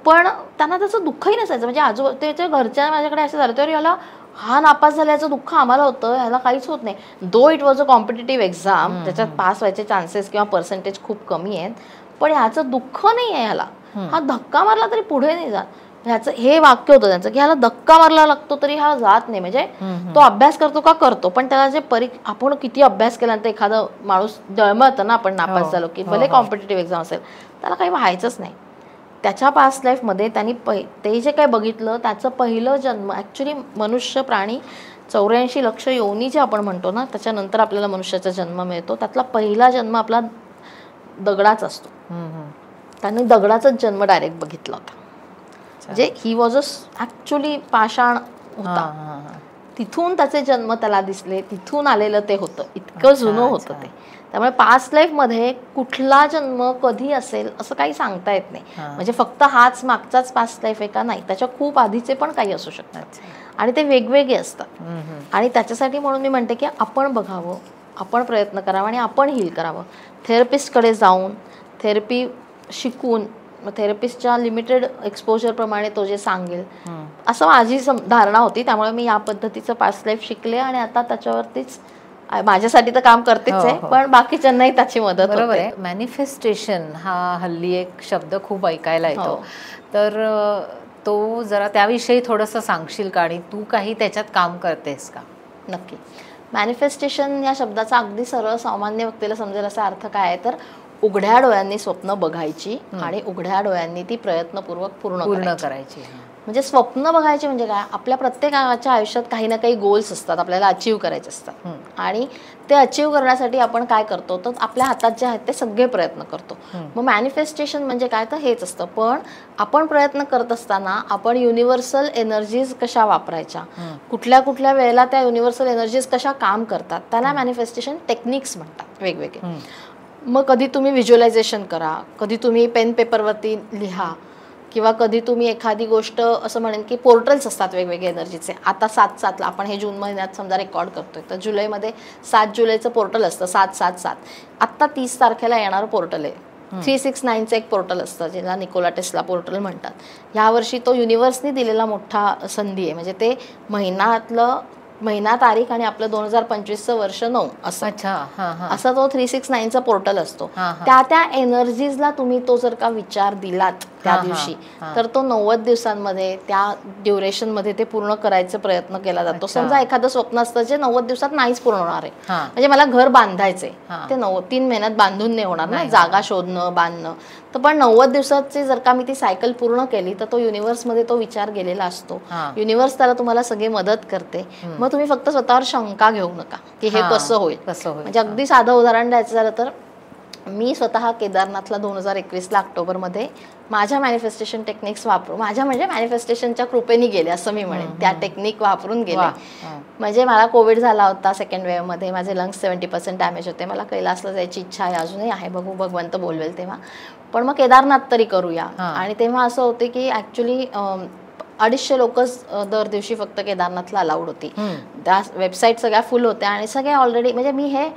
पण त्यांना त्याचं दुःखही नसायचं. म्हणजे त्याच्या घरच्या माझ्याकडे असं झालं तर याला हा नापास झाल्याचं दुःख आम्हाला होतं, ह्याला काहीच होत नाही. Though it was a competitive exam, त्याच्यात पास व्हायचे चान्सेस किंवा पर्सेंटेज खूप कमी आहेत, पण ह्याचं दुःख नाही आहे, ह्याला हा धक्का मारला तरी पुढे नाही जात. ह्याचं हे वाक्य होतं त्यांचं की ह्याला धक्का मारला लागतो तरी हा जात नाही. म्हणजे तो अभ्यास करतो का करतो, पण त्याला जे आपण किती अभ्यास केल्यानंतर एखादा माणूस दळमळतं ना, आपण नापास झालो की भले कॉम्पिटेटिव्ह एक्झाम असेल, त्याला काही व्हायचंच नाही. त्याच्या पास्ट लाईफमध्ये त्यांनी ते जे काही बघितलं, त्याचं पहिलं जन्म ॲक्च्युली मनुष्य प्राणी 84 लक्ष योनी जे आपण म्हणतो ना, त्याच्यानंतर आपल्याला मनुष्याचा जन्म मिळतो, त्यातला पहिला जन्म आपला दगडाच असतो. त्यांनी दगडाचाच जन्म डायरेक्ट बघितला होता. म्हणजे ही वॉज ॲक्च्युली पाषाण होता, तिथून त्याचे जन्म त्याला दिसले, तिथून आलेलं ते होतं, इतकं जुनं होतं ते. त्यामुळे पास्ट लाईफमध्ये कुठला जन्म कधी असेल असं काही सांगता येत नाही. म्हणजे फक्त हाच मागचाच पास्ट लाईफ आहे का, नाही, त्याच्या खूप आधीचे पण काही असू शकतात आणि ते वेगवेगळे असतात. आणि त्याच्यासाठी म्हणून मी म्हणते की आपण बघावं, आपण प्रयत्न करावा आणि आपण हील करावं. थेरपिस्टकडे जाऊन थेरपी शिकून, थेरपिस्टच्या लिमिटेड एक्सपोजरप्रमाणे तो जे सांगेल असं माझी धारणा होती. त्यामुळे मी या पद्धतीचं पास्ट लाईफ शिकले आणि आता त्याच्यावरतीच माझ्यासाठी तर काम करतेच आहे, पण बाकीच्यांनाही त्याची मदत होते. बरोबर आहे. मॅनिफेस्टेशन हा हल्ली एक शब्द खूप ऐकायला येतो, तर तो जरा त्याविषयी थोडंसं सांगशील का, आणि तू काही त्याच्यात काम करतेस का? नक्की. मॅनिफेस्टेशन या शब्दाचा अगदी सरळ सामान्य व्यक्तीला समजेल असा अर्थ काय आहे, तर उघड्या डोळ्यांनी स्वप्न बघायची आणि उघड्या डोळ्यांनी ती प्रयत्नपूर्वक पूर्ण करायची. म्हणजे स्वप्न बघायचे म्हणजे काय, आपल्या प्रत्येकाच्या आयुष्यात काही ना काही गोल्स असतात, आपल्याला अचीव करायचे असतात, आणि ते अचीव करण्यासाठी आपण काय करतो, तर आपल्या हातात जे आहेत ते सगळे प्रयत्न करतो. मग मॅनिफेस्टेशन म्हणजे काय, तर हेच असतं. पण आपण प्रयत्न करत असताना आपण युनिव्हर्सल एनर्जीज कशा वापरायच्या, कुठल्या कुठल्या वेळेला त्या युनिव्हर्सल एनर्जीज कशा काम करतात, त्याला मॅनिफेस्टेशन टेक्निक्स म्हणतात वेगवेगळे. मग कधी तुम्ही व्हिज्युअलायझेशन करा, कधी तुम्ही पेन पेपरवरती लिहा, किंवा कधी तुम्ही एखादी गोष्ट असं म्हणेन की पोर्टल्स असतात वेगवेगळे एनर्जीचे. आता 7/7ला आपण हे जून महिन्यात समजा रेकॉर्ड करतोय, तर जुलैमध्ये 7 जुलैचं पोर्टल असतं, 7/7/7. आत्ता 30 तारखेला येणारं पोर्टल आहे 369चं एक पोर्टल असतं, ज्याला निकोला टेस्ला पोर्टल म्हणतात. ह्यावर्षी तो युनिव्हर्सनी दिलेला मोठा संधी आहे. म्हणजे ते महिना तारीख आणि आपलं 2025चं वर्ष 9 असं. असा तो 369चा पोर्टल असतो. त्या एनर्जीजला तुम्ही तो जर का विचार दिलात त्या दिवशी, तर तो 90 दिवसांमध्ये त्या ड्युरेशनमध्ये ते पूर्ण करायचा प्रयत्न केला जातो. समजा एखादं स्वप्न असतं जे 90 दिवसात नाहीच पूर्ण होणार आहे, म्हणजे मला घर बांधायचंय, ते 3 महिन्यात बांधून नाही होणार ना, जागा शोधणं बांधणं, तर पण 90 दिवसाची जर का मी ती सायकल पूर्ण केली, तर तो युनिव्हर्समध्ये तो विचार गेलेला असतो. युनिव्हर्स त्याला तुम्हाला सगळे मदत करते. मग तुम्ही फक्त स्वतःवर शंका घेऊ नका की हे कसं होईल. म्हणजे अगदी साधं उदाहरण द्यायचं झालं तर मी स्वतः केदारनाथला 2021ला ऑक्टोबरमध्ये माझ्या मॅनिफेस्टेशन टेक्निक्स वापरून, म्हणजे मॅनिफेस्टेशनच्या कृपेने गेले असं मी म्हणेन, त्या टेक्निक वापरून गेले. म्हणजे मला कोविड झाला होता सेकंड वेव्हमध्ये, माझे लंग्स 70% डॅमेज होते, मला कैलासला जायची इच्छा आहे, अजूनही आहे, बघू भगवंत बोलवेल तेव्हा, पण मग केदारनाथ तरी करूया. आणि तेव्हा असं होते की ॲक्च्युली 250 लोकच दर दिवशी फक्त केदारनाथला अलाउड होती. त्या वेबसाईट सगळ्या फुल होत्या आणि सगळे ऑलरेडी, म्हणजे मी हे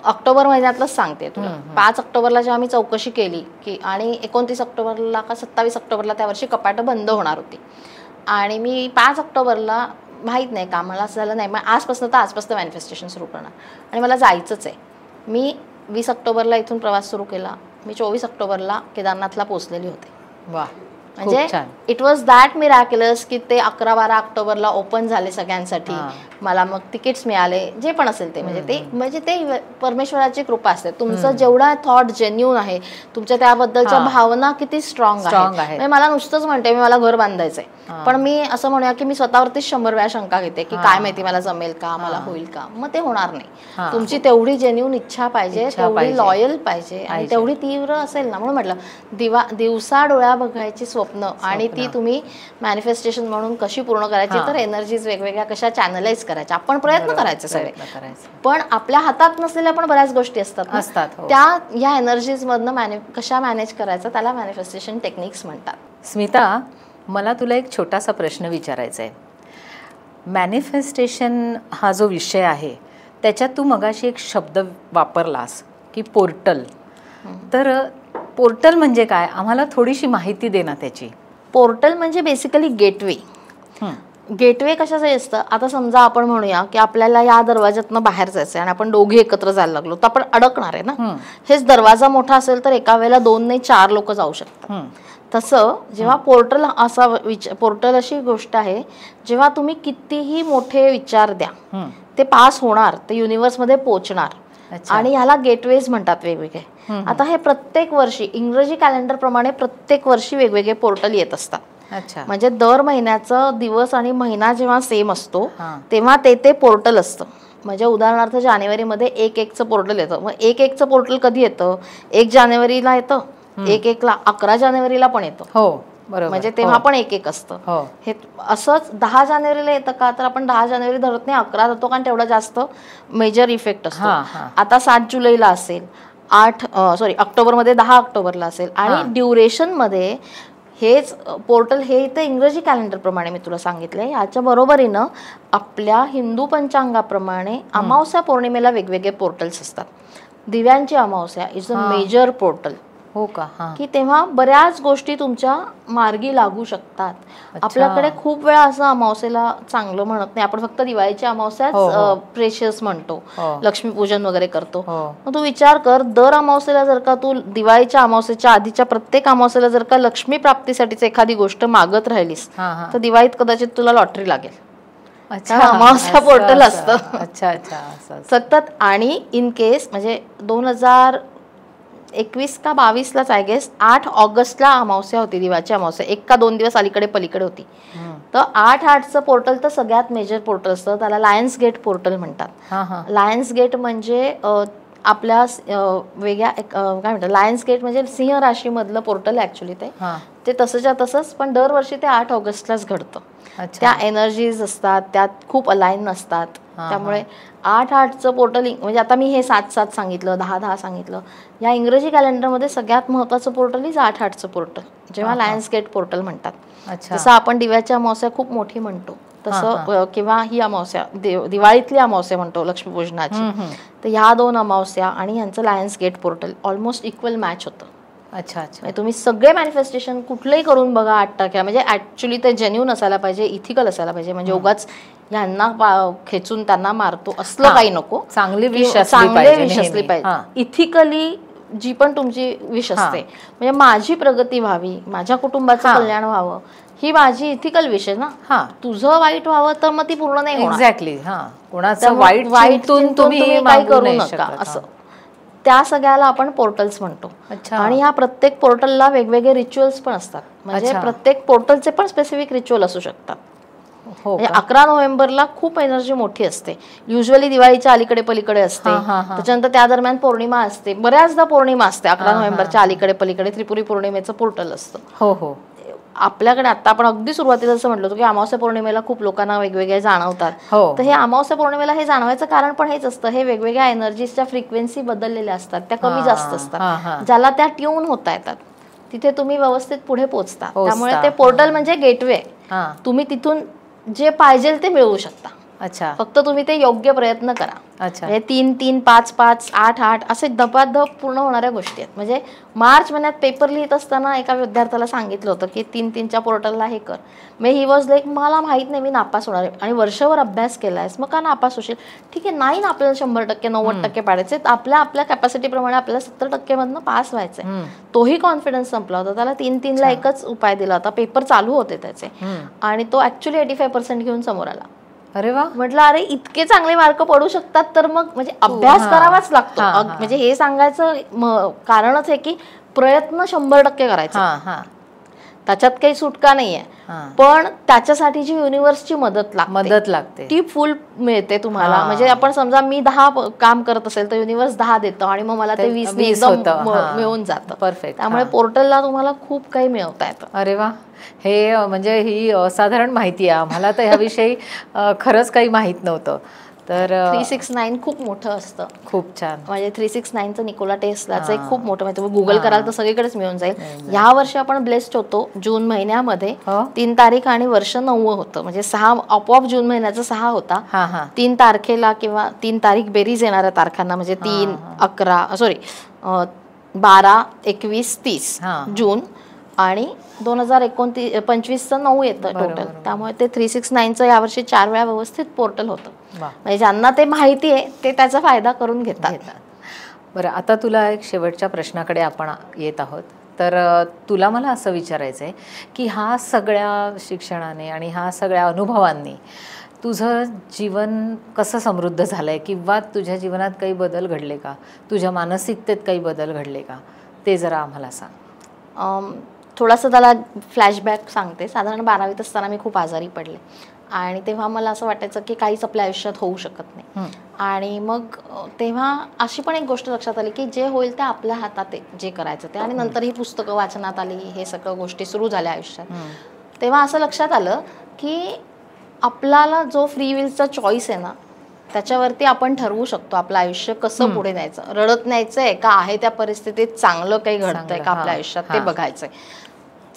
ऑक्टोबर महिन्यातलंच सांगते तुला. 5 ऑक्टोबरला जेव्हा मी चौकशी केली की, आणि 29 ऑक्टोबरला का 27 ऑक्टोबरला त्या वर्षी कपाटं बंद होणार होती, आणि मी 5 ऑक्टोबरला माहीत नाही का मला असं झालं नाही, मग आजपासून मॅनिफेस्टेशन सुरू करणार आणि मला जायचंच आहे. मी 20 ऑक्टोबरला इथून प्रवास सुरू केला, मी 24 ऑक्टोबरला केदारनाथला पोचलेली होते. म्हणजे इट वॉज दॅट मिरॅक्युलस की ते 11-12 ऑक्टोबरला ओपन झाले सगळ्यांसाठी. मला मग तिकीट्स मिळाले, जे पण असेल ते. म्हणजे ते परमेश्वराची कृपा असते. तुमचं जेवढा थॉट जेन्युन आहे, तुमच्या त्याबद्दलच्या भावना किती स्ट्रॉंग आहे. म्हणजे मला नुसतंच म्हणते मी मला घर बांधायचंय, पण मी असं म्हणूया की मी स्वतःवरतीच 100 वेळा शंका घेते की काय माहिती मला जमेल का, मला होईल का. मग ते होणार नाही. तुमची तेवढी जेन्युन इच्छा पाहिजे, तेवढी लॉयल पाहिजे आणि तेवढी तीव्र असेल ना. म्हणून म्हटलं दिवसा डोळ्या बघायची स्वप्न आणि ती तुम्ही मॅनिफेस्टेशन म्हणून कशी पूर्ण करायची, तर एनर्जीज वेगवेगळ्या कशा चॅनलाइज करायच्या. आपण प्रयत्न करायचे सगळे, पण आपल्या हातात नसलेल्या पण बऱ्याच गोष्टी असतात. त्या ह्या एनर्जीज मधनं कशा मॅनेज करायचं, त्याला मॅनिफेस्टेशन टेक्निक्स म्हणतात. स्मिता, मला तुला एक छोटासा प्रश्न विचारायचा आहे. मॅनिफेस्टेशन हा जो विषय आहे त्याच्यात तू मगाशी एक शब्द वापरलास की पोर्टल. तर पोर्टल म्हणजे काय, आम्हाला थोडीशी माहिती दे ना त्याची. पोर्टल म्हणजे बेसिकली गेटवे. गेटवे कशासाठी असतं, आता समजा आपण म्हणूया की आपल्याला या दरवाज्यातनं बाहेर जायचं आहे आणि आपण दोघे एकत्र जायला लागलो तर आपण अडकणार आहे ना. हेच दरवाजा मोठा असेल तर एका वेळेला 2 नाही 4 लोक जाऊ शकतात. तसं जेव्हा पोर्टल पोर्टल अशी गोष्ट आहे, जेव्हा तुम्ही कितीही मोठे विचार द्या ते पास होणार, ते युनिव्हर्समध्ये पोहोचणार. आणि ह्याला गेटवेज म्हणतात वेगवेगळे. आता हे प्रत्येक वर्षी इंग्रजी कॅलेंडर प्रमाणे प्रत्येक वर्षी वेगवेगळे पोर्टल येत असतात. म्हणजे दर महिन्याचं दिवस आणि महिना जेव्हा सेम असतो तेव्हा ते पोर्टल असतं. म्हणजे उदाहरणार्थ जानेवारीमध्ये 1/1चं पोर्टल येतं. मग 1/1चं पोर्टल कधी येतं, 1 जानेवारीला येतं, 1/1ला 11 जानेवारीला पण येतं. म्हणजे तेव्हा पण 1/1 असतं. हे असंच 10 जानेवारीला येतं का, तर आपण 10 जानेवारी धरत नाही, 11 धरतो, कारण तेवढा जास्त मेजर इफेक्ट असतो. आता 7 जुलैला असेल, ऑक्टोबरमध्ये 10 ऑक्टोबरला असेल. आणि ड्युरेशन मध्ये हेच पोर्टल हे तर इंग्रजी कॅलेंडर प्रमाणे मी तुला सांगितलंय. याच्या बरोबरीनं आपल्या हिंदू पंचांगाप्रमाणे अमावस्या पौर्णिमेला वेगवेगळे पोर्टल्स असतात. दिव्यांची अमावस्या इज अ मेजर पोर्टल. हो का, की तेव्हा बऱ्याच गोष्टी तुमच्या मार्गी लागू शकतात. आपल्याकडे खूप वेळा असं अमावस्येला चांगलं म्हणत नाही, आपण फक्त दिवाळीची अमावस्याच प्रेशियस म्हणतो, लक्ष्मीपूजन वगैरे करतो. मग तू विचार कर, दर अमावस्येला जर का तू दिवाळीच्या अमावस्येच्या आधीच्या प्रत्येक अमावस्येला जर का लक्ष्मी प्राप्तीसाठीच एखादी गोष्ट मागत राहिलीस तर दिवाळीत कदाचित तुला लॉटरी लागेल. अमावस्या पोर्टल असतं सतत. आणि इन केस म्हणजे 2021 का 22लाच आय गेस 8 ऑगस्टला अमावस्या होती, दिवाळीची अमावस्या. 1 का 2 दिवस अलीकडे पलीकडे होती. तर 8/8चं पोर्टल तर सगळ्यात मेजर पोर्टल असतं. त्याला लायन्स गेट पोर्टल म्हणतात. लायन्स गेट म्हणजे आपल्या वेगळ्या काय म्हणतात, लायन्स गेट म्हणजे सिंह राशीमधलं पोर्टल ऍक्च्युली ते तसंच्या तसंच, पण दरवर्षी ते 8 ऑगस्टलाच घडतं. त्या एनर्जीज असतात, त्यात खूप अलाइन नसतात. त्यामुळे 8/8चं पोर्टल म्हणजे आता मी हे 7/7 सांगितलं, 10/10 सांगितलं. या इंग्रजी कॅलेंडरमध्ये सगळ्यात महत्त्वाचं पोर्टल इज 8/8चं पोर्टल, जेव्हा लायन्स गेट पोर्टल म्हणतात. जसं आपण दिव्याची अमावस्या खूप मोठी म्हणतो तसं, किंवा ही अमावस्या दिवाळीतली अमावस्या म्हणतो लक्ष्मीपूजनाची, तर ह्या 2 अमावस्या आणि यांचं lions gate portal almost equal match होतं. तुम्ही सगळे मॅनिफेस्टेशन कुठलंही करून बघा 8%, म्हणजे ऍक्च्युली ते जेन्युन असायला पाहिजे, इथिकल असायला पाहिजे. म्हणजे उगाच यांना खेचून त्यांना मारतो असलं काही नको. चांगली विश असली पाहिजे. इथिकली जी पण तुमची विश असते, म्हणजे माझी प्रगती व्हावी, माझ्या कुटुंबाचं कल्याण व्हावं, ही माझी इथिकल विश आहे ना. तुझं वाईट व्हावं तर मग ती पूर्ण नाही होणार. एक्झॅक्टली. कोणाचं वाईट तुम्ही काही करू नका असं. त्या सगळ्याला आपण पोर्टल्स म्हणतो. आणि ह्या प्रत्येक पोर्टलला वेगवेगळे रिच्युअल्स पण असतात. म्हणजे प्रत्येक पोर्टलचे पण स्पेसिफिक रिच्युअल असू शकतात. 11 नोव्हेंबरला खूप एनर्जी मोठी असते, युजली दिवाळीच्या अलीकडे पलीकडे असते. त्याच्यानंतर त्या दरम्यान पौर्णिमा असते, बऱ्याचदा पौर्णिमा असते 11 नोव्हेंबरच्या अलीकडे पलीकडे. त्रिपुरी पौर्णिमेचं पोर्टल असतं. आपल्याकडे आता आपण अगदी सुरुवातीला असं म्हटलं होतं की अमावस्या पौर्णिमेला खूप लोकांना वेगवेगळे जाणवतात. तर हे अमावस्या पौर्णिमेला हे जाणवायचं कारण पण हेच असतं, हे वेगवेगळ्या एनर्जीजच्या फ्रिक्वेन्सी बदललेल्या असतात, त्या कमी जास्त असतात, ज्याला त्या ट्यून होता येतात. तिथे तुम्ही व्यवस्थित पुढे पोहोचता. त्यामुळे ते पोर्टल म्हणजे गेटवे. तुम्ही तिथून जे पाहिजे ते मिळवू शकता. फक्त तुम्ही ते योग्य प्रयत्न करा. अच्छा. म्हणजे 3 3 5 5 8 8 असे दबादब पूर्ण होणाऱ्या गोष्टी आहेत. म्हणजे मार्च महिन्यात पेपर लिहित असताना एका विद्यार्थ्याला सांगितलं होतं की 3 3च्या पोर्टलला हे कर. मग ही वॉज लाईक मला माहित नाही मी नापास होणार आहे आणि वर्षभर अभ्यास केलायस मग का नापास होशील. ठीक आहे, नाही ना आपल्याला 100% 90% पाडायचे, आपल्या आपल्या कॅपॅसिटीप्रमाणे आपल्याला 70% मधनं पास व्हायचंय. तोही कॉन्फिडन्स संपला होता. त्याला 3 3ला एकच उपाय दिला होता. पेपर चालू होते त्याचे आणि तो ऍक्च्युली 85% घेऊन समोर आला. अरे वा. म्हटलं अरे इतके चांगले मार्क पडू शकतात तर मग म्हणजे अभ्यास करावाच लागतो. म्हणजे हे सांगायचं कारणच आहे की प्रयत्न 100% करायचा, त्याच्यात काही सुटका नाहीये. पण त्याच्यासाठी जी युनिव्हर्सची मदत लागते ती फुल मिळते तुम्हाला. म्हणजे आपण समजा मी 10 काम करत असेल तर युनिव्हर्स 10 देतं आणि मग मला ते 20 मिळून जातं. परफेक्ट. त्यामुळे पोर्टलला तुम्हाला खूप काही मिळवता येतं. अरे वा. हे म्हणजे ही असाधारण माहिती आहे आम्हाला, तर ह्याविषयी खरंच काही माहीत नव्हतं. तर 369 खूप मोठं असतं. खूप छान. म्हणजे 369चं निकोला टेस्लाचं एक खूप मोठं, म्हणजे तुम्ही गुगल कराल तर सगळीकडेच मिळून जाईल. या वर्षी आपण ब्लेस्ड होतो. जून महिन्यामध्ये 3 तारीख आणि वर्ष 9 होतं. म्हणजे 6 आपोआप जून महिन्याचा 6 होता. 3 तारखेला किंवा 3 तारीख बेरीज येणाऱ्या तारखांना म्हणजे 3 11 12 21 30 जून आणि 2025चं 9 येतं टोटल. त्यामुळे ते 369चं यावर्षी 4 वेळा व्यवस्थित पोर्टल होतं. म्हणजे ज्यांना ते माहिती आहे ते त्याचा फायदा करून घेतात. बरं, आता तुला एक शेवटच्या प्रश्नाकडे आपण येत आहोत. तर तुला मला असं विचारायचं आहे की ह्या सगळ्या शिक्षणाने आणि ह्या सगळ्या अनुभवांनी तुझं जीवन कसं समृद्ध झालंय किंवा तुझ्या जीवनात काही बदल घडले का, तुझ्या मानसिकतेत काही बदल घडले का, ते जरा आम्हाला सांग. थोडासा त्याला फ्लॅशबॅक सांगते. साधारण 12वीत असताना मी खूप आजारी पडले आणि तेव्हा मला असं वाटायचं की काहीच आपल्या आयुष्यात होऊ शकत नाही. आणि मग तेव्हा अशी पण एक गोष्ट लक्षात आली की जे होईल ते आपल्या हातात आहे, जे करायचं ते. आणि नंतर ही पुस्तकं वाचनात आली, हे सगळं गोष्टी सुरू झाल्या आयुष्यात. तेव्हा असं लक्षात आलं की आपल्याला जो फ्री विलचा चॉईस आहे ना त्याच्यावरती आपण ठरवू शकतो आपलं आयुष्य कसं पुढे न्यायचं. रडत न्यायचंय का आहे त्या परिस्थितीत चांगलं काही घडतंय का आपल्या आयुष्यात ते बघायचंय.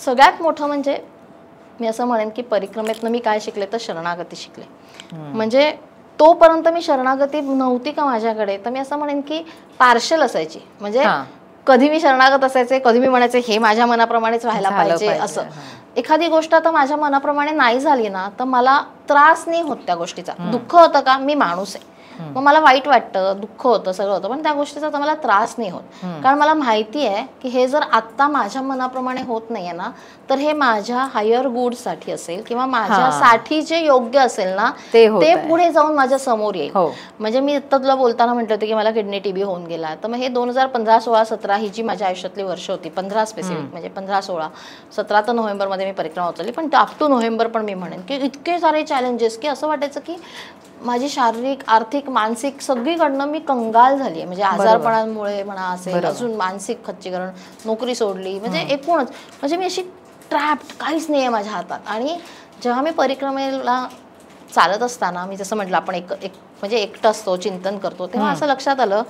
सगळ्यात मोठं म्हणजे मी असं म्हणेन की परिक्रमेतनं मी काय शिकले तर शरणागती शिकले. म्हणजे तोपर्यंत मी शरणागती नव्हती का माझ्याकडे, तर मी असं म्हणेन की पार्शल असायची. म्हणजे कधी मी शरणागत असायचे, कधी मी म्हणायचे हे माझ्या मनाप्रमाणेच व्हायला पाहिजे असं. एखादी गोष्ट आता माझ्या मनाप्रमाणे नाही झाली ना तर मला त्रास नाही होत त्या गोष्टीचा. दुःख होतं का, मी माणूस आहे, मग मला वाईट वाटतं, दुःख होतं, सगळं होतं, पण त्या गोष्टीचा तर मला त्रास नाही होत. कारण मला माहिती आहे की हे जर आत्ता माझ्या मनाप्रमाणे होत नाहीये ना तर हे माझ्या हायर गुडसाठी असेल किंवा माझ्यासाठी जे योग्य असेल ना ते पुढे जाऊन माझ्या समोर येईल. म्हणजे मी आता तुला बोलताना म्हटलं होतं की मला किडनी टीबी होऊन गेला, तर मग हे 2015 16 17 ही जी माझ्या आयुष्यातली वर्ष होती, 15 स्पेसिफिक म्हणजे 15 16 17 तर नोव्हेंबरमध्ये मी परिक्रमा उचलली, पण अप टू नोव्हेंबर पण मी म्हणेन की इतके सारे चॅलेंजेस की असं वाटायचं की माझी शारीरिक आर्थिक मानसिक सगळीकडनं मी कंगाल झाली आहे. म्हणजे आजारपणामुळे म्हणा असेल, अजून मानसिक खच्चीकरण, नोकरी सोडली, म्हणजे एकूणच म्हणजे मी अशी ट्रॅप्ड, काहीच नाही आहे माझ्या हातात. आणि जेव्हा मी परिक्रमेला चालत असताना मी जसं म्हटलं आपण म्हणजे एकटं असतो, चिंतन करतो, तेव्हा असं लक्षात आलं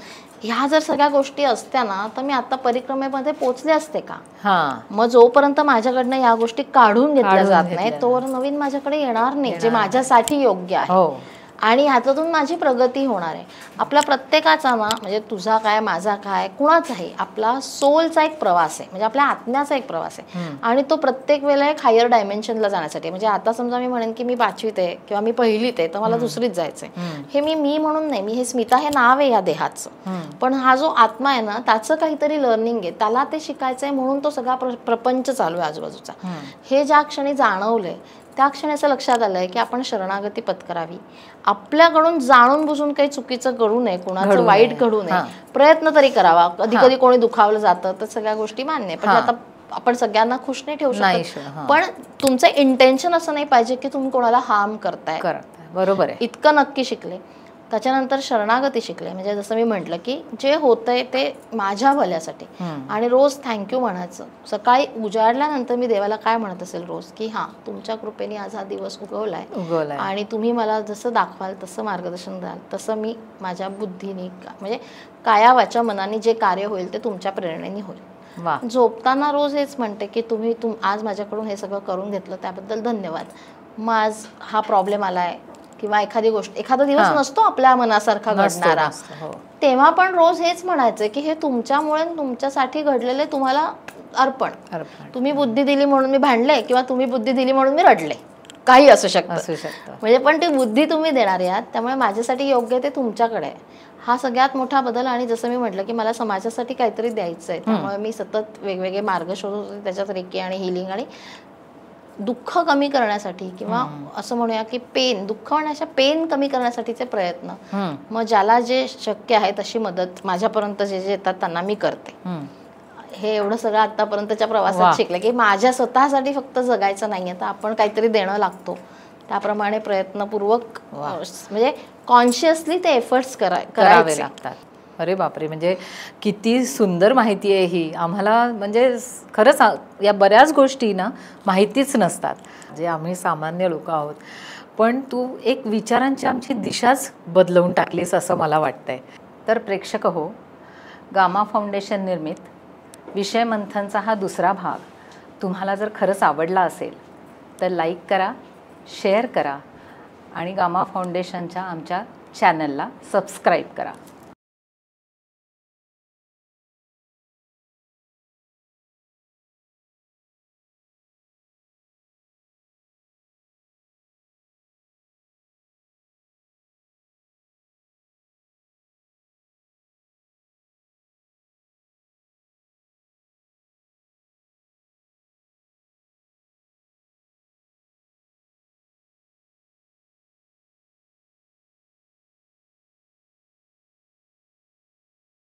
ह्या जर सगळ्या गोष्टी असत्या ना तर मी आता परिक्रमेमध्ये पोहोचले असते का. मग जोपर्यंत माझ्याकडनं या गोष्टी काढून घेतल्या जात नाही तोवर नवीन माझ्याकडे येणार नाही जे माझ्यासाठी योग्य आहे आणि ह्यातून माझी प्रगती होणार आहे. आपल्या प्रत्येकाचा ना म्हणजे तुझा काय माझा काय कुणाचाही आपला सोलचा एक प्रवास आहे, म्हणजे आपल्या आत्म्याचा एक प्रवास आहे आणि तो प्रत्येक वेळेला एक हायर डायमेन्शनला जाण्यासाठी. म्हणजे आता समजा मी म्हणेन की मी 5वीत आहे किंवा मी 1लीत आहे तर मला 2रीत जायचंय, हे मी म्हणून नाही, मी हे स्मिता हे नाव आहे या देहाचं, पण हा जो आत्मा आहे ना त्याचं काहीतरी लर्निंग आहे, त्याला ते शिकायचंय म्हणून तो सगळा प्रपंच चालू आहे आजूबाजूचा. हे ज्या क्षणी जाणवलंय त्या क्षणी असं लक्षात आलंय की आपण शरणागती पत्करावी, आपल्याकडून जाणून बुजून काही चुकीचं घडू नये, कोणाचं वाईट घडू नये, प्रयत्न तरी करावा. कधी कधी कोणी दुखावलं जातं तर सगळ्या गोष्टी मान्य, पण आता आपण सगळ्यांना खुश नाही ठेवू शकत, पण तुमचं इंटेन्शन असं नाही पाहिजे की तुम्ही कोणाला हार्म करताय. बरोबर आहे. इतकं नक्की शिकले. त्याच्यानंतर शरणागती शिकले. म्हणजे जसं मी म्हटलं की जे होतंय ते माझ्या भल्यासाठी आणि रोज थँक्यू म्हणायचं. सकाळी उजाडल्यानंतर मी देवाला काय म्हणत असेल रोज की हां तुमच्या कृपेने आज हा दिवस उगवलाय आणि तुम्ही मला जसं दाखवाल तसं मार्गदर्शन द्याल तसं मी माझ्या बुद्धीने म्हणजे काया वाचा मनाने जे कार्य होईल ते तुमच्या प्रेरणेने होईल. झोपताना रोज हेच म्हणते की तुम्ही आज माझ्याकडून हे सगळं करून घेतलं त्याबद्दल धन्यवाद. मग आज हा प्रॉब्लेम आलाय, किंवा एखादा दिवस नसतो आपल्या मनासारखा घडणारा, तेव्हा पण रोज हेच म्हणायचं की हे तुमच्यामुळे तुमच्यासाठी घडलेले तुम्हाला अर्पण. तुम्ही बुद्धी दिली म्हणून मी भांडले किंवा तुम्ही बुद्धी दिली म्हणून मी रडले, काही असू शकतं. म्हणजे पण ती बुद्धी तुम्ही देणार आहात, त्यामुळे माझ्यासाठी योग्य ते तुमच्याकडे आहे. हा सगळ्यात मोठा बदल. आणि जसं मी म्हटलं की मला समाजासाठी काहीतरी द्यायचं आहे, त्यामुळे मी सतत वेगवेगळे मार्ग शोधत होते, त्याच्यात रेकी आणि हिलिंग आणि दुःख कमी करण्यासाठी किंवा असं म्हणूया की दुःख होण्याच्या पेन कमी करण्यासाठीचे प्रयत्न. मग ज्याला जे शक्य आहे तशी मदत माझ्यापर्यंत जे येतात त्यांना मी करते. हे एवढं सगळं आतापर्यंतच्या प्रवासात शिकलं की माझ्या स्वतःसाठी फक्त जगायचं नाहीये, तर आपण काहीतरी देणं लागतो. त्याप्रमाणे प्रयत्नपूर्वक म्हणजे कॉन्शियसली ते एफर्ट्स करावे लागतात. अरे बापरे, म्हणजे किती सुंदर माहिती आहे ही. आम्हाला म्हणजे खरंच या बऱ्याच गोष्टी ना माहितीच नसतात, जे आम्ही सामान्य लोक आहोत. पण तू एक विचारांची आमची दिशाच बदलवून टाकलीस असं मला वाटतंय. तर प्रेक्षक हो, गामा फाउंडेशन निर्मित विषय मंथनचा हा दुसरा भाग तुम्हाला जर खरंच आवडला असेल तर लाईक करा, शेअर करा आणि गामा फाउंडेशनच्या आमच्या चॅनलला सबस्क्राईब करा.